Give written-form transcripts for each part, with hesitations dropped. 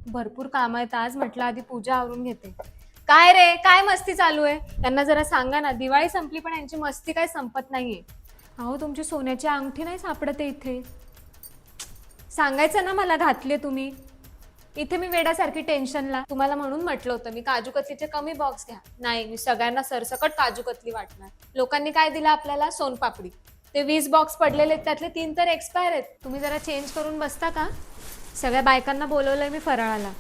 भरपूर काम आहेत आज, म्हटलं आधी पूजा आवरून घेते. काय रे, काय मस्ती चालू आहे? त्यांना जरा सांगा ना, दिवाळी संपली पण यांची मस्ती काय संपत नाहीये. अहो तुमची सोन्याची अंगठी नाही सापडते इथे. सांगायचं ना मला घातले तुम्ही. इथे मी वेड्यासारखी टेन्शनला. तुम्हाला म्हणून म्हटलं होतं मी काजू कतलीचे कमी बॉक्स घ्या. नाही, मी सगळ्यांना सरसकट काजू कतली वाटणार. लोकांनी काय दिलं आपल्याला? सोनपापडी. ते 20 बॉक्स पडलेले आहेत, त्यातले 3 तर एक्सपायर आहेत. तुम्ही जरा चेंज करून बसता का? सगळ्या बायकांना बोलवलंय मी फराळाला.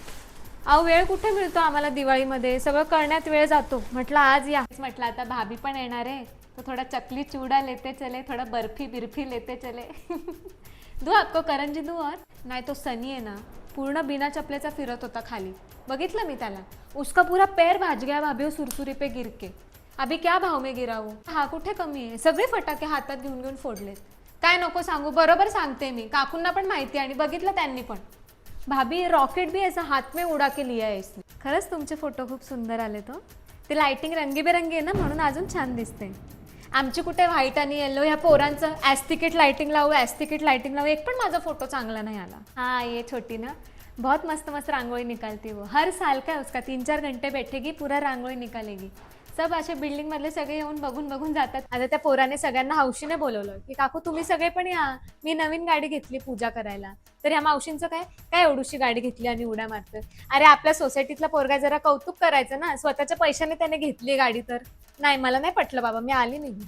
अहो वेळ कुठे मिळतो आम्हाला दिवाळीमध्ये, सगळं करण्यात वेळ जातो. म्हटलं आज या. म्हटलं आता भाभी पण येणार आहे, तो थोडा चकली चिवडा लेते चले, थोडा बर्फी बिर्फी लेते चले. दू आपको करंजी दू और नाही. तो सनी आहे ना, पूर्ण बिना चपलेचा फिरत होता खाली, बघितलं मी त्याला. उसका पूरा पैर भाज गया भाभी वो सुरसुरी पे गिर के. अभी क्या भाव में गिरा वो? हा कुठे कमी आहे, सगळे फटाके हातात घेऊन घेऊन फोडलेत. काय नको सांगू, बरोबर सांगते मी. काकूंना पण माहिती आणि बघितलं त्यांनी पण. भाभी रॉकेट भी ऐसा हाथ में उड़ा के लिया है इसने. खरंच तुमचे फोटो खूप सुंदर आले. तो ते लाइटिंग रंगीबेरंगी आहे ना, म्हणून अजून छान दिसते. आमची कुठे व्हाईट आणि येलो, ह्या पोरांचं ॲस्टिकेट लाइटिंग लावू, ॲस्टिकेट लाइटिंग लावू, एक पण माझा फोटो चांगला नाही आला. हाँ ये छोटी ना बहुत मस्त मस्त रांगोळी निकालती वो. हर साल का उसका 3-4 घंटे बैठेगी, पूरा रांगोळी निकालेगी. सब असे बिल्डिंग मधले सगळे येऊन बघून बघून जातात. आता त्या पोराने सगळ्यांना हौशीने बोलवलं की काकू तुम्ही सगळे पण या, मी नवीन गाडी घेतली पूजा करायला. तर ह्या मावशींचं काय काय एवढूशी गाडी घेतली आणि उड्या मारतं. अरे आपल्या सोसायटीतला पोरगा जरा कौतुक करायचं ना, स्वतःच्या पैशाने त्याने घेतली गाडी तर. नाही मला नाही पटलं बाबा, मी आली निघून.